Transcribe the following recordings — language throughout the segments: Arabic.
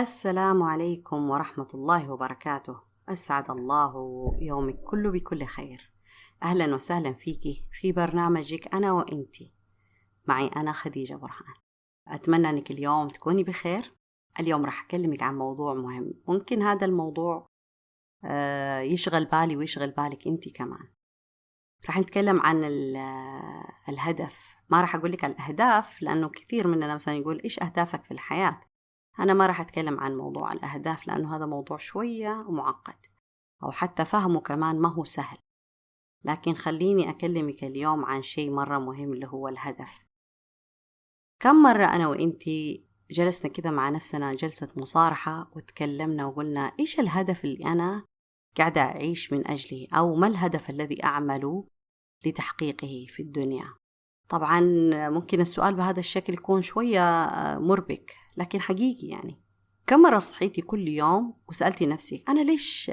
السلام عليكم ورحمة الله وبركاته. أسعد الله يومك كله بكل خير. أهلا وسهلا فيكي في برنامجك أنا وإنتي، معي أنا خديجة برهان. أتمنى أنك اليوم تكوني بخير. اليوم راح أكلمك عن موضوع مهم، ممكن هذا الموضوع يشغل بالي ويشغل بالك إنتي كمان. راح نتكلم عن الهدف. ما راح أقول لك الأهداف لأنه كثير مننا مثلا يقول إيش أهدافك في الحياة. أنا ما راح أتكلم عن موضوع الأهداف لأنه هذا موضوع شوية معقد، أو حتى فهمه كمان ما هو سهل. لكن خليني أكلمك اليوم عن شيء مرة مهم اللي هو الهدف. كم مرة أنا وإنتي جلسنا كده مع نفسنا جلسة مصارحة وتكلمنا وقلنا إيش الهدف اللي أنا قاعدة أعيش من أجله، أو ما الهدف الذي أعمل لتحقيقه في الدنيا. طبعا ممكن السؤال بهذا الشكل يكون شوية مربك، لكن حقيقي يعني كم مرة صحيتي كل يوم وسألتي نفسك أنا ليش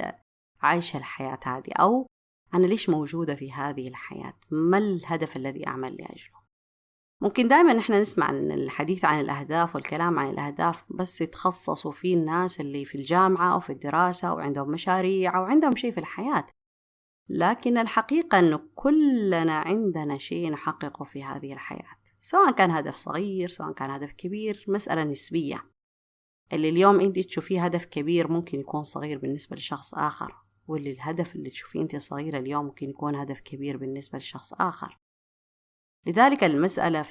عايشة الحياة هذه، أو أنا ليش موجودة في هذه الحياة، ما الهدف الذي أعمل لأجله. ممكن دائما نحن نسمع عن الحديث عن الأهداف والكلام عن الأهداف بس يتخصصوا فيه الناس اللي في الجامعة أو في الدراسة أو عندهم مشاريع أو عندهم شيء في الحياة. لكن الحقيقة أنه كلنا عندنا شيء نحققه في هذه الحياة، سواء كان هدف صغير سواء كان هدف كبير، مسألة نسبية. اللي اليوم أنت تشوفيه هدف كبير ممكن يكون صغير بالنسبة لشخص آخر، واللي الهدف اللي تشوفيه أنت صغير اليوم ممكن يكون هدف كبير بالنسبة لشخص آخر. لذلك المسألة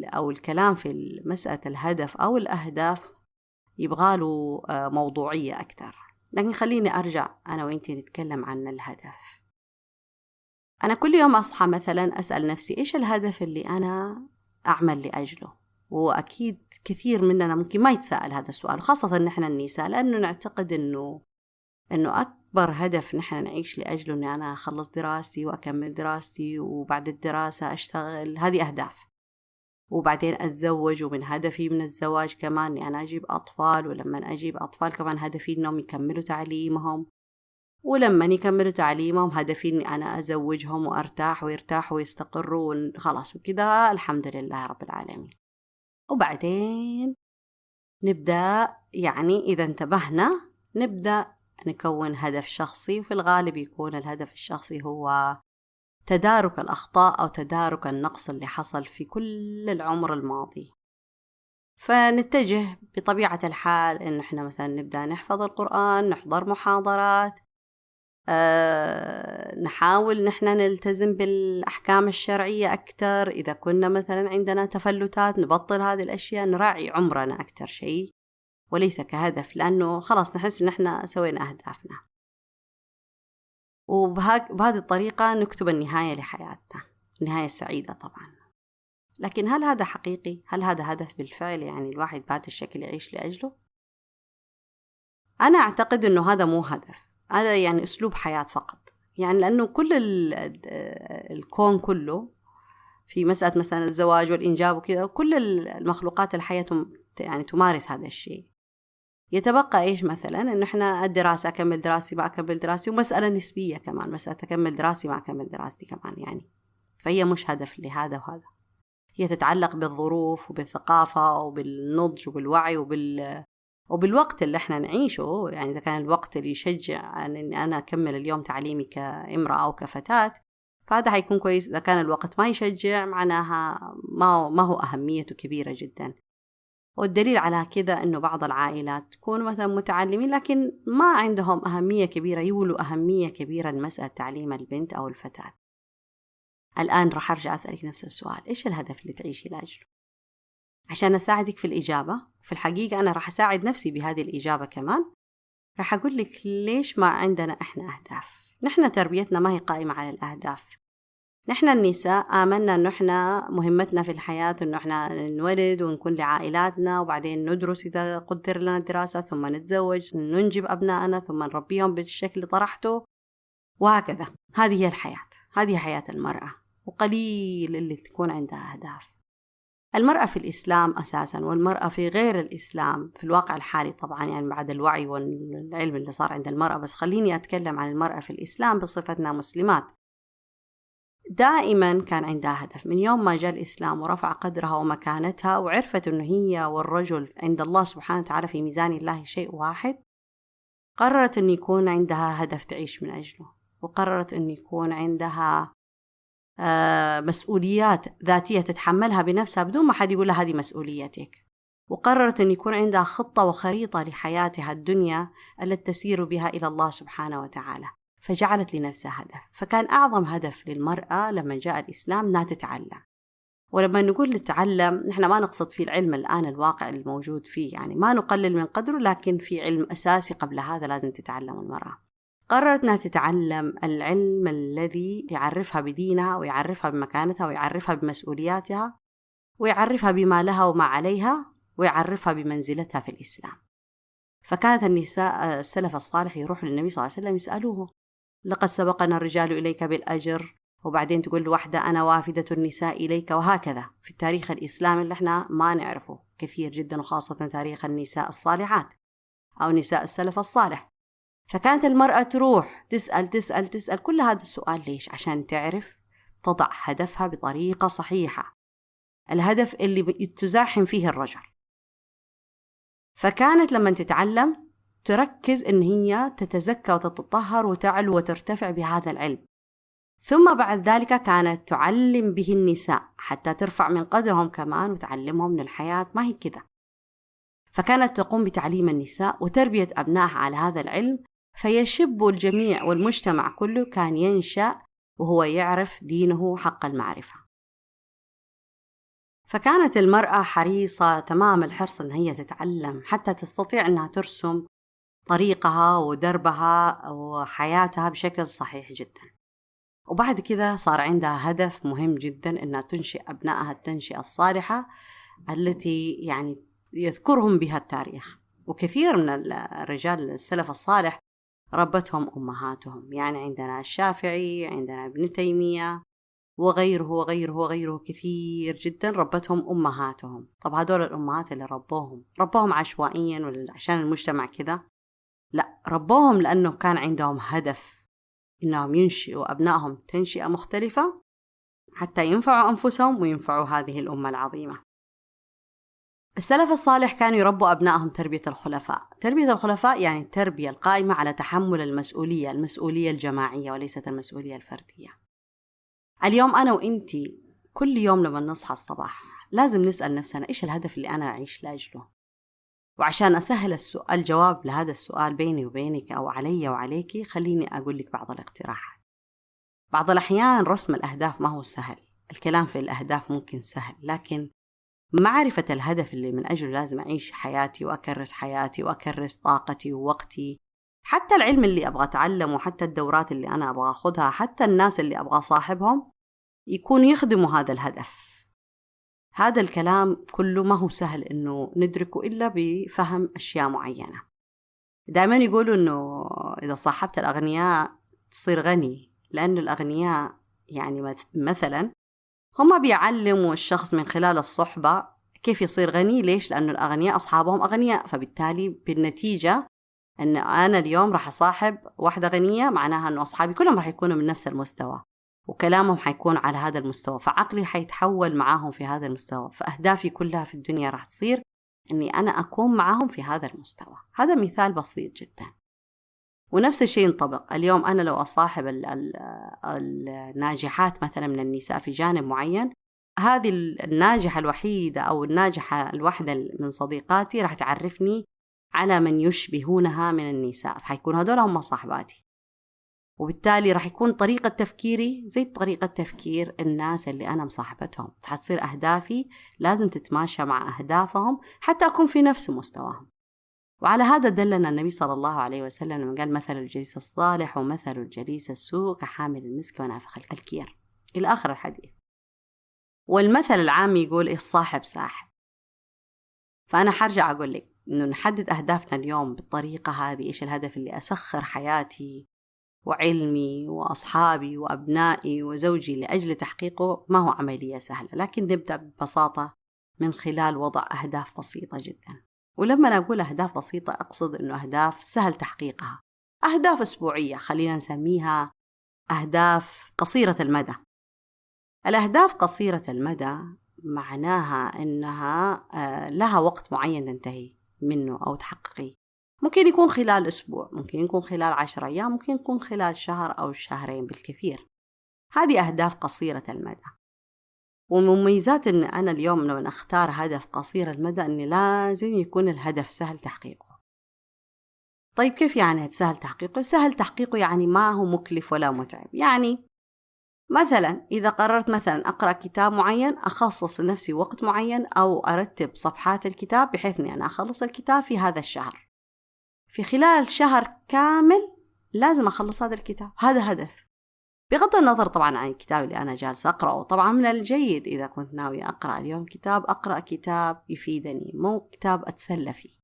أو الكلام في مسألة الهدف أو الأهداف يبغاله موضوعية أكثر. لكن خليني أرجع أنا وإنتي نتكلم عن الهدف. أنا كل يوم أصحى مثلا أسأل نفسي إيش الهدف اللي أنا أعمل لأجله. وأكيد كثير مننا ممكن ما يتساءل هذا السؤال، خاصة نحن النساء، لأنه نعتقد إنه أكبر هدف نحن نعيش لأجله إني أنا أخلص دراستي وأكمل دراستي وبعد الدراسة أشتغل، هذه أهداف. وبعدين أتزوج، ومن هدفي من الزواج كمان إني أنا أجيب أطفال، ولما أجيب أطفال كمان هدفي إنهم يكملوا تعليمهم، ولما يكملوا تعليمهم هدفي إني أنا أزوجهم وأرتاح ويرتاحوا ويستقروا خلاص وكذا الحمد لله رب العالمين. وبعدين نبدأ يعني إذا انتبهنا نبدأ نكون هدف شخصي، وفي الغالب يكون الهدف الشخصي هو تدارك الأخطاء أو تدارك النقص اللي حصل في كل العمر الماضي. فنتجه بطبيعة الحال إنه إحنا مثلا نبدأ نحفظ القرآن، نحضر محاضرات، نحاول نحن نلتزم بالأحكام الشرعية أكتر. إذا كنا مثلا عندنا تفلتات نبطل هذه الأشياء، نراعي عمرنا أكتر شيء وليس كهدف، لأنه خلاص نحس إن إحنا سوينا أهدافنا. وبهذه الطريقة نكتب النهاية لحياتنا، النهاية السعيدة طبعا. لكن هل هذا حقيقي؟ هل هذا هدف بالفعل؟ يعني الواحد بهذا الشكل يعيش لأجله؟ أنا أعتقد أنه هذا مو هدف، هذا يعني أسلوب حياة فقط. يعني لأنه كل الكون كله في مسألة مثلا الزواج والإنجاب وكذا، كل المخلوقات الحية يعني تمارس هذا الشيء. يتبقى إيش مثلا إنه إحنا الدراسة، أكمل دراسي ما أكمل دراسي، ومسألة نسبية كمان، مسألة أكمل دراسي ما أكمل دراستي كمان يعني. فهي مش هدف لهذا وهذا، هي تتعلق بالظروف وبالثقافة وبالنضج وبالوعي وبالوقت اللي احنا نعيشه. يعني إذا كان الوقت اللي يشجع أني أنا أكمل اليوم تعليمي كامرأة أو كفتاة فهذا هيكون كويس. إذا كان الوقت ما يشجع معناها ما هو أهميته كبيرة جدا. والدليل على كذا أنه بعض العائلات تكون مثلا متعلمين لكن ما عندهم أهمية كبيرة، يولوا أهمية كبيرة لمسألة تعليم البنت أو الفتاة. الآن رح أرجع أسألك نفس السؤال، إيش الهدف اللي تعيشي لأجله؟ عشان أساعدك في الإجابة. في الحقيقة أنا رح أساعد نفسي بهذه الإجابة كمان. رح أقول لك ليش ما عندنا إحنا أهداف. نحن تربيتنا ما هي قائمة على الأهداف. نحن النساء آمنا أنه إحنا مهمتنا في الحياة أنه إحنا نولد ونكون لعائلاتنا، وبعدين ندرس إذا قدر لنا الدراسة، ثم نتزوج، ننجب أبنائنا، ثم نربيهم بالشكل اللي طرحته، وهكذا. هذه هي الحياة، هذه حياة المرأة، وقليل اللي تكون عندها أهداف. المرأة في الإسلام أساساً والمرأة في غير الإسلام في الواقع الحالي طبعاً، يعني بعد الوعي والعلم اللي صار عند المرأة، بس خليني أتكلم عن المرأة في الإسلام بصفتنا مسلمات. دائما كان عندها هدف. من يوم ما جاء الإسلام ورفع قدرها ومكانتها وعرفت أنه هي والرجل عند الله سبحانه وتعالى في ميزان الله شيء واحد، قررت أن يكون عندها هدف تعيش من أجله، وقررت أن يكون عندها مسؤوليات ذاتية تتحملها بنفسها بدون ما حد يقول لها هذه مسؤوليتك، وقررت أن يكون عندها خطة وخريطة لحياتها الدنيا التي تسير بها إلى الله سبحانه وتعالى، فجعلت لنفسها هدف. فكان أعظم هدف للمرأة لما جاء الإسلام أنها تتعلم. ولما نقول نتعلم نحن ما نقصد في العلم الآن الواقع الموجود فيه، يعني ما نقلل من قدره، لكن في علم أساسي قبل هذا لازم تتعلم المرأة. قررت أنها تتعلم العلم الذي يعرفها بدينها ويعرفها بمكانتها ويعرفها بمسؤولياتها ويعرفها بما لها وما عليها ويعرفها بمنزلتها في الإسلام. فكانت النساء السلف الصالح يروحوا للنبي صلى الله عليه وسلم يسألوه: لقد سبقنا الرجال إليك بالأجر، وبعدين تقول واحدة أنا وافدة النساء إليك، وهكذا في التاريخ الإسلامي اللي احنا ما نعرفه كثير جدا، وخاصة تاريخ النساء الصالحات أو نساء السلف الصالح. فكانت المرأة تروح تسأل كل هذا السؤال ليش؟ عشان تعرف تضع هدفها بطريقة صحيحة، الهدف اللي تزاحم فيه الرجل. فكانت لما تتعلم تركز إن هي تتزكى وتتطهر وتعلو وترتفع بهذا العلم، ثم بعد ذلك كانت تعلم به النساء حتى ترفع من قدرهم كمان وتعلمهم من الحياة ما هي كذا. فكانت تقوم بتعليم النساء وتربية أبنائها على هذا العلم، فيشب الجميع والمجتمع كله كان ينشأ وهو يعرف دينه حق المعرفة. فكانت المرأة حريصة تمام الحرص أن هي تتعلم حتى تستطيع أنها ترسم طريقها ودربها وحياتها بشكل صحيح جدا. وبعد كده صار عندها هدف مهم جدا أنها تنشئ أبنائها التنشئة الصالحة التي يعني يذكرهم بها التاريخ. وكثير من الرجال السلف الصالح ربتهم أمهاتهم، يعني عندنا الشافعي، عندنا ابن تيمية وغيره كثير جدا ربتهم أمهاتهم. طب هدول الأمهات اللي ربوهم عشوائيا ولا عشان المجتمع كذا؟ لا، ربوهم لأنه كان عندهم هدف إنهم ينشئوا أبنائهم تنشئة مختلفة حتى ينفعوا أنفسهم وينفعوا هذه الأمة العظيمة. السلف الصالح كانوا يربوا أبنائهم تربية الخلفاء. تربية الخلفاء يعني التربية القائمة على تحمل المسؤولية الجماعية وليست المسؤولية الفردية. اليوم أنا وإنتي كل يوم لما نصحى الصباح لازم نسأل نفسنا إيش الهدف اللي أنا أعيش لأجله. وعشان أسهل الجواب لهذا السؤال بيني وبينك أو علي وعليكي، خليني أقول لك بعض الاقتراحات. بعض الأحيان رسم الأهداف ما هو سهل، الكلام في الأهداف ممكن سهل، لكن معرفة الهدف اللي من أجله لازم أعيش حياتي وأكرس حياتي وأكرس طاقتي ووقتي، حتى العلم اللي أبغى أتعلمه، حتى الدورات اللي أنا أبغى أخذها، حتى الناس اللي أبغى صاحبهم يكون يخدموا هذا الهدف. هذا الكلام كله ما هو سهل إنه ندركه إلا بفهم أشياء معينة. دائما يقولوا إنه إذا صاحبت الأغنياء تصير غني، لأن الأغنياء يعني مثلا هم بيعلموا الشخص من خلال الصحبة كيف يصير غني. ليش؟ لأنه الأغنياء أصحابهم أغنياء، فبالتالي بالنتيجة أن أنا اليوم راح أصاحب واحدة غنية، معناها أنه أصحابي كلهم راح يكونوا من نفس المستوى وكلامهم حيكون على هذا المستوى، فعقلي حيتحول معاهم في هذا المستوى، فأهدافي كلها في الدنيا راح تصير أني أنا أكون معاهم في هذا المستوى. هذا مثال بسيط جدا. ونفس الشيء ينطبق اليوم. أنا لو أصاحب الناجحات مثلا من النساء في جانب معين، هذه الناجحة الوحيدة أو الناجحة الواحدة من صديقاتي راح تعرفني على من يشبهونها من النساء، فحيكون هذول هم صاحباتي، وبالتالي راح يكون طريقة تفكيري زي طريقة تفكير الناس اللي أنا مصاحبتهم، فحتصير أهدافي لازم تتماشى مع أهدافهم حتى أكون في نفس مستواهم. وعلى هذا دلنا النبي صلى الله عليه وسلم لما قال: مثل الجليس الصالح ومثل الجليس السوء كحامل المسك ونافخ الكير، إلى آخر الحديث. والمثل العام يقول: الصاحب ساحب. فأنا حرجع أقول لك إنه نحدد أهدافنا اليوم بالطريقة هذه. إيش الهدف اللي أسخر حياتي وعلمي وأصحابي وأبنائي وزوجي لأجل تحقيقه؟ ما هو عملية سهلة، لكن نبدأ ببساطة من خلال وضع أهداف بسيطة جدا. ولما أقول أهداف بسيطة أقصد أنه أهداف سهل تحقيقها، أهداف أسبوعية، خلينا نسميها أهداف قصيرة المدى. الأهداف قصيرة المدى معناها أنها لها وقت معين تنتهي منه أو تحققيه. ممكن يكون خلال أسبوع، ممكن يكون خلال 10 أيام، ممكن يكون خلال شهر أو شهرين بالكثير. هذه أهداف قصيرة المدى. ومميزات أن أنا اليوم لما أختار هدف قصير المدى أني لازم يكون الهدف سهل تحقيقه. طيب كيف يعني سهل تحقيقه؟ سهل تحقيقه يعني ما هو مكلف ولا متعب. يعني مثلا إذا قررت مثلا أقرأ كتاب معين، أخصص لنفسي وقت معين أو أرتب صفحات الكتاب بحيث أني أنا أخلص الكتاب في هذا الشهر، في خلال شهر كامل لازم أخلص هذا الكتاب. هذا هدف، بغض النظر طبعا عن الكتاب اللي أنا جالسة أقرأه. طبعا من الجيد إذا كنت ناوية أقرأ اليوم كتاب، أقرأ كتاب يفيدني، مو كتاب أتسلى فيه،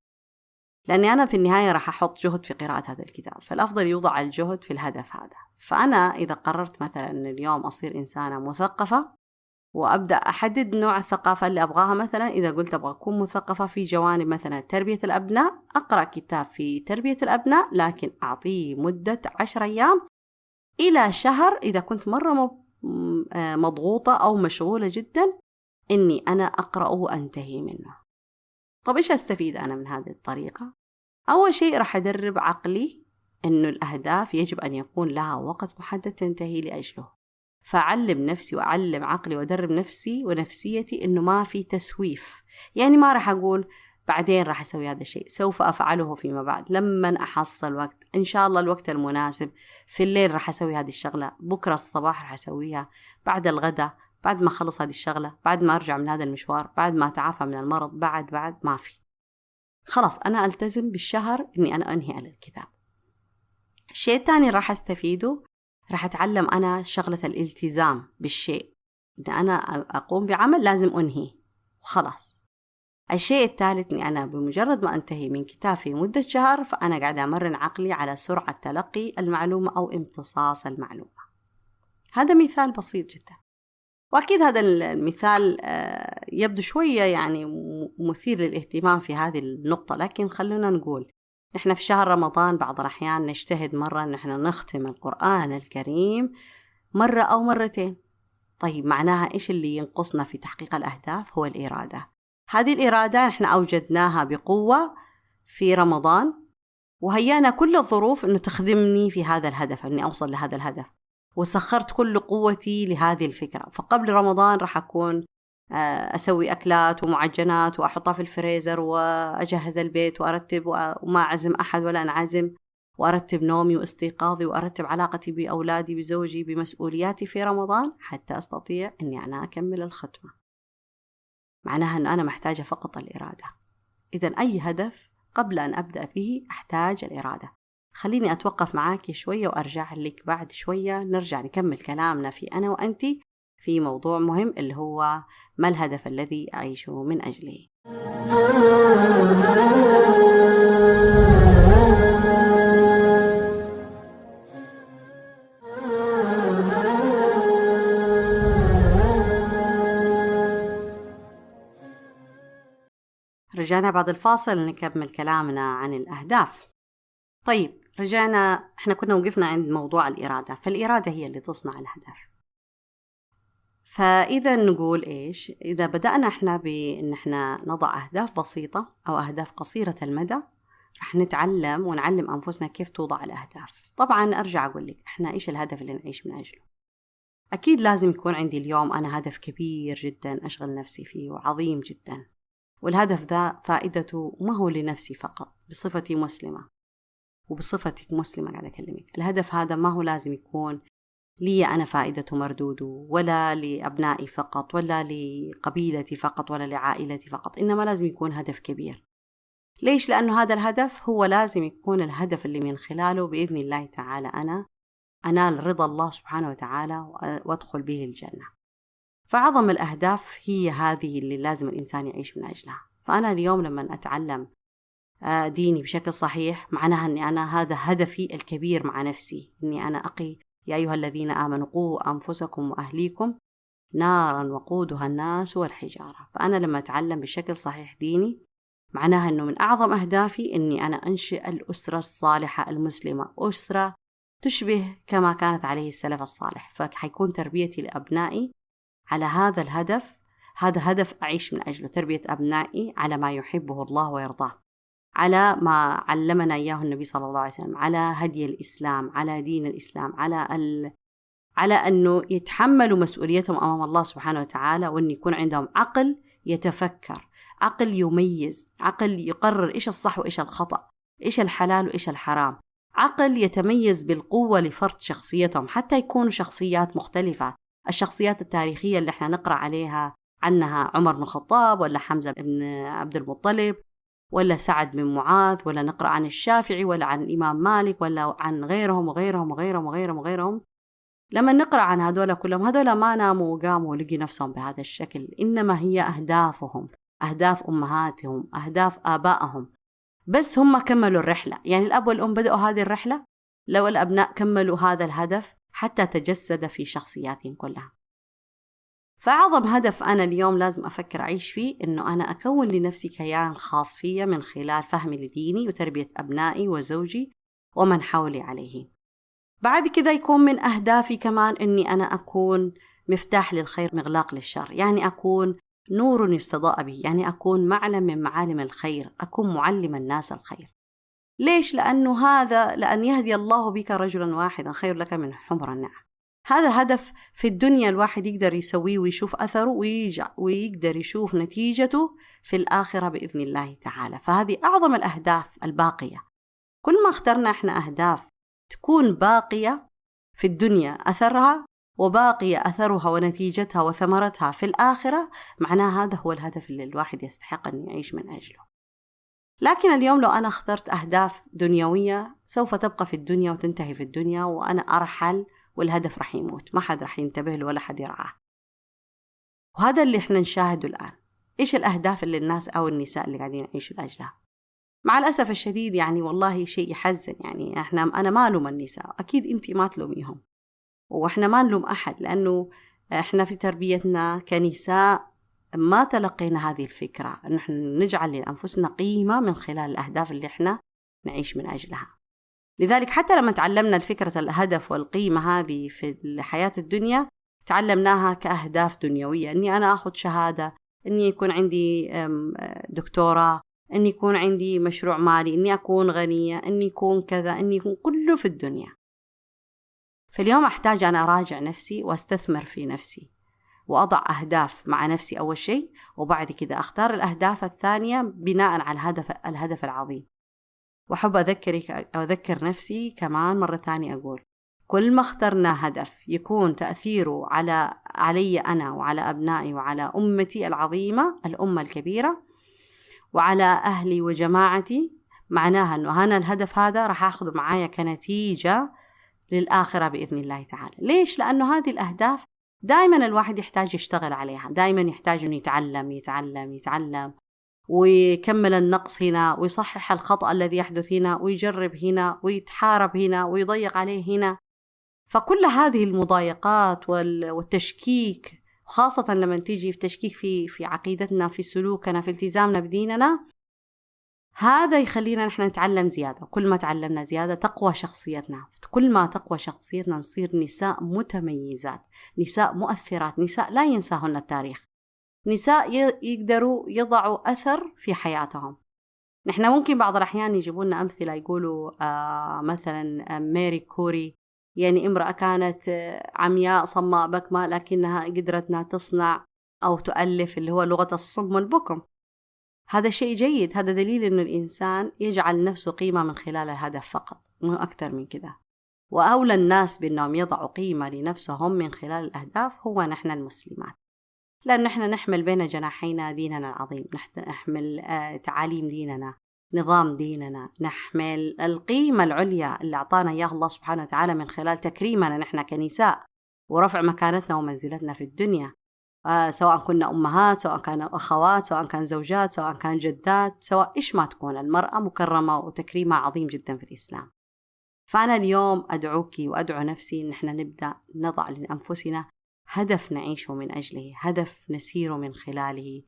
لأني أنا في النهاية راح أحط جهد في قراءة هذا الكتاب، فالأفضل يوضع الجهد في الهدف هذا. فأنا إذا قررت مثلا أن اليوم أصير إنسانة مثقفة وأبدأ أحدد نوع الثقافة اللي أبغاها، مثلا إذا قلت أبغى أكون مثقفة في جوانب مثلا تربية الأبناء، أقرأ كتاب في تربية الأبناء، لكن أعطيه مدة 10 أيام إلى شهر إذا كنت مرة مضغوطة أو مشغولة جدا، إني أنا أقرأه وأنتهي منه. طب إيش أستفيد أنا من هذه الطريقة؟ أول شيء راح أدرب عقلي إنه الأهداف يجب أن يكون لها وقت محدد تنتهي لأجله. فأعلم نفسي وأعلم عقلي وأدرب نفسي ونفسيتي إنه ما في تسويف. يعني ما راح أقول بعدين راح أسوي هذا الشيء، سوف أفعله فيما بعد لما أحصل وقت، إن شاء الله الوقت المناسب، في الليل راح أسوي هذه الشغلة، بكرة الصباح راح أسويها، بعد الغداء، بعد ما أخلص هذه الشغلة، بعد ما أرجع من هذا المشوار، بعد ما أتعافى من المرض، بعد ما في. خلاص أنا ألتزم بالشهر إني أنا أنهي على الكتاب. الشيء الثاني راح أستفيده، راح أتعلم أنا شغلة الالتزام بالشيء، إن أنا أقوم بعمل لازم أنهي وخلاص. الشيء الثالث إني أنا بمجرد ما أنتهي من كتاب في مدة شهر، فأنا قاعدة أمرن عقلي على سرعة تلقي المعلومة أو امتصاص المعلومة. هذا مثال بسيط جدا، وأكيد هذا المثال يبدو شوية يعني مثير للاهتمام في هذه النقطة، لكن خلونا نقول نحن في شهر رمضان بعض الأحيان نجتهد مرة نحن نختم القرآن الكريم مرة أو مرتين. طيب معناها إيش اللي ينقصنا في تحقيق الأهداف؟ هو الإرادة. هذه الإرادة نحن أوجدناها بقوة في رمضان، وهيانا كل الظروف أنه تخدمني في هذا الهدف، أني أوصل لهذا الهدف، وسخرت كل قوتي لهذه الفكرة. فقبل رمضان راح أكون أسوي أكلات ومعجنات وأحطها في الفريزر وأجهز البيت وأرتب وما أعزم أحد ولا أنعزم، وأرتب نومي واستيقاظي وأرتب علاقتي بأولادي بزوجي بمسؤولياتي في رمضان حتى أستطيع أني أنا أكمل الختمة. معناها أنه أنا محتاجة فقط الإرادة. إذن أي هدف قبل أن أبدأ به أحتاج الإرادة. خليني أتوقف معاك شوية وأرجع لك بعد شوية، نرجع نكمل كلامنا في أنا وأنتي في موضوع مهم اللي هو ما الهدف الذي أعيش من أجله. رجعنا بعد الفاصل نكمل كلامنا عن الأهداف. طيب رجعنا، احنا كنا وقفنا عند موضوع الإرادة، فالإرادة هي اللي تصنع الهدف. فإذا نقول إيش؟ إذا بدأنا احنا بأن احنا نضع أهداف بسيطة أو أهداف قصيرة المدى، رح نتعلم ونعلم أنفسنا كيف توضع الأهداف. طبعا أرجع أقول لك احنا إيش الهدف اللي نعيش من أجله. أكيد لازم يكون عندي اليوم أنا هدف كبير جدا أشغل نفسي فيه وعظيم جدا، والهدف ذا فائدته ما هو لنفسي فقط بصفتي مسلمة، وبصفتك مسلمة قاعدة أكلمك. الهدف هذا ما هو لازم يكون لي أنا فائدته مردوده، ولا لأبنائي فقط، ولا لقبيلتي فقط، ولا لعائلتي فقط، إنما لازم يكون هدف كبير. ليش؟ لأنه هذا الهدف هو لازم يكون الهدف اللي من خلاله بإذن الله تعالى أنا أنال رضا الله سبحانه وتعالى وأدخل به الجنة. فعظم الأهداف هي هذه اللي لازم الإنسان يعيش من أجلها. فأنا اليوم لما أتعلم ديني بشكل صحيح، معناها أني أنا هذا هدفي الكبير مع نفسي، أني أنا أقي يا أيها الذين آمنوا قوا أنفسكم وأهليكم نارا وقودها الناس والحجارة. فأنا لما أتعلم بشكل صحيح ديني، معناها أنه من أعظم أهدافي أني أنا أنشئ الأسرة الصالحة المسلمة، أسرة تشبه كما كانت عليه السلف الصالح. فحيكون تربيتي لأبنائي على هذا الهدف. هذا هدف أعيش من أجله، تربية أبنائي على ما يحبه الله ويرضاه، على ما علمنا إياه النبي صلى الله عليه وسلم، على هدي الإسلام، على دين الإسلام، على أنه يتحملوا مسؤوليتهم أمام الله سبحانه وتعالى، وأن يكون عندهم عقل يتفكر، عقل يميز، عقل يقرر إيش الصح وإيش الخطأ، إيش الحلال وإيش الحرام، عقل يتميز بالقوة لفرض شخصيتهم حتى يكونوا شخصيات مختلفة. الشخصيات التاريخية اللي احنا نقرأ عليها عنها عمر بن الخطاب، ولا حمزة بن عبد المطلب، ولا سعد بن معاذ، ولا نقرأ عن الشافعي، ولا عن الإمام مالك، ولا عن غيرهم وغيرهم وغيرهم وغيرهم وغيرهم. لما نقرأ عن هذول كلهم، هذول ما ناموا وقاموا ولقي نفسهم بهذا الشكل، إنما هي أهدافهم، أهداف أمهاتهم، أهداف آبائهم، بس هم كملوا الرحلة. يعني الأب والأم بدأوا هذه الرحلة، لو الأبناء كملوا هذا الهدف حتى تجسد في شخصياتهم كلها. فأعظم هدف أنا اليوم لازم أفكر أعيش فيه إنه أنا أكون لنفسي كيان خاص فيا من خلال فهمي لديني وتربية أبنائي وزوجي ومن حولي عليه. بعد كذا يكون من أهدافي كمان إني أنا أكون مفتاح للخير مغلاق للشر، يعني أكون نور يستضاء به، يعني أكون معلم من معالم الخير، أكون معلم الناس الخير. ليش؟ لأن يهدي الله بك رجلا واحدا خير لك من حمر النعم. هذا هدف في الدنيا الواحد يقدر يسويه ويشوف أثره ويقدر يشوف نتيجته في الآخرة بإذن الله تعالى. فهذه أعظم الأهداف الباقية. كل ما اخترنا إحنا أهداف تكون باقية في الدنيا أثرها، وباقية أثرها ونتيجتها وثمرتها في الآخرة، معناه هذا هو الهدف اللي الواحد يستحق أن يعيش من أجله. لكن اليوم لو أنا اخترت أهداف دنيوية سوف تبقى في الدنيا وتنتهي في الدنيا، وأنا أرحل والهدف رح يموت، ما حد رح ينتبه له ولا حد يرعاه. وهذا اللي احنا نشاهده الآن. إيش الأهداف اللي الناس أو النساء اللي قاعدين يعيشوا لأجلها؟ مع الأسف الشديد يعني والله شيء يحزن. يعني أنا ما ألوم النساء، أكيد أنتي ما تلوميهم، وإحنا ما نلوم أحد، لأنه إحنا في تربيتنا كنساء ما تلقينا هذه الفكرة أن نحن نجعل لأنفسنا قيمة من خلال الأهداف اللي إحنا نعيش من أجلها. لذلك حتى لما تعلمنا الفكرة الهدف والقيمة هذه في الحياة الدنيا، تعلمناها كأهداف دنيوية، أني أنا أخذ شهادة، أني يكون عندي دكتوراه، أني يكون عندي مشروع مالي، أني أكون غنية، أني يكون كذا، أني يكون كله في الدنيا. فاليوم أحتاج أنا أراجع نفسي وأستثمر في نفسي وأضع أهداف مع نفسي أول شيء، وبعد كده أختار الأهداف الثانية بناء على الهدف العظيم. وأحب أذكر نفسي كمان مرة ثانية، أقول كل ما اخترنا هدف يكون تأثيره علي أنا وعلى أبنائي وعلى أمتي العظيمة، الأمة الكبيرة، وعلى أهلي وجماعتي، معناها أنه أنا الهدف هذا راح أخذه معايا كنتيجة للآخرة بإذن الله تعالى. ليش؟ لأنه هذه الأهداف دائما الواحد يحتاج يشتغل عليها، دائما يحتاج أنه يتعلم ويكمل النقص هنا، ويصحح الخطأ الذي يحدث هنا، ويجرب هنا، ويتحارب هنا، ويضيق عليه هنا. فكل هذه المضايقات والتشكيك، خاصة لما تيجي في تشكيك في عقيدتنا، في سلوكنا، في التزامنا بديننا، هذا يخلينا نحن نتعلم زيادة. كل ما تعلمنا زيادة تقوى شخصيتنا، كل ما تقوى شخصيتنا نصير نساء متميزات، نساء مؤثرات، نساء لا ينساهن التاريخ، نساء يقدروا يضعوا أثر في حياتهم. نحن ممكن بعض الأحيان يجيبون لنا أمثلة، يقولوا مثلا ماري كوري، يعني امرأة كانت عمياء صماء بكمة لكنها قدرت أنها تصنع أو تؤلف اللي هو لغة الصم والبكم. هذا شيء جيد، هذا دليل أن الإنسان يجعل نفسه قيمة من خلال الهدف فقط، مو أكثر من كده. وأولى الناس بأنهم يضعوا قيمة لنفسهم من خلال الأهداف هو نحن المسلمات، لأن نحن نحمل بين جناحينا ديننا العظيم، نحمل تعاليم ديننا، نظام ديننا، نحمل القيمة العليا اللي أعطانا إياها الله سبحانه وتعالى من خلال تكريمنا نحن كنساء ورفع مكانتنا ومنزلتنا في الدنيا، سواء كنا أمهات، سواء كانوا أخوات، سواء كان زوجات، سواء كان جدات، سواء إيش ما تكون، المرأة مكرمة وتكريمها عظيم جدا في الإسلام. فأنا اليوم أدعوك وأدعو نفسي إن احنا نبدأ نضع لأنفسنا هدف نعيشه من أجله، هدف نسير من خلاله،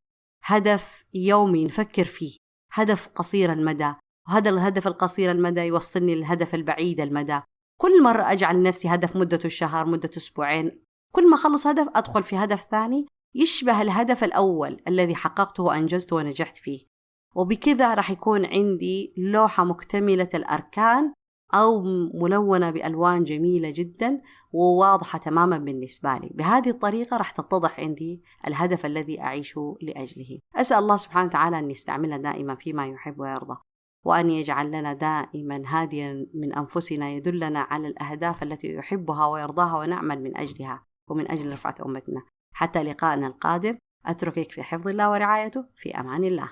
هدف يومي نفكر فيه، هدف قصير المدى، وهذا الهدف القصير المدى يوصلني للهدف البعيد المدى. كل مرة أجعل نفسي هدف مدته شهر، مدته أسبوعين، كل ما أخلص هدف أدخل في هدف ثاني يشبه الهدف الأول الذي حققته وأنجزته ونجحت فيه، وبكذا راح يكون عندي لوحة مكتملة الأركان أو ملونة بألوان جميلة جدا وواضحة تماما بالنسبة لي. بهذه الطريقة راح تتضح عندي الهدف الذي أعيش لأجله. أسأل الله سبحانه وتعالى أن يستعملنا دائما فيما يحب ويرضى، وأن يجعل لنا دائما هاديا من أنفسنا يدلنا على الأهداف التي يحبها ويرضاها ونعمل من أجلها ومن أجل رفعة أمتنا. حتى لقائنا القادم، أتركك في حفظ الله ورعايته، في أمان الله.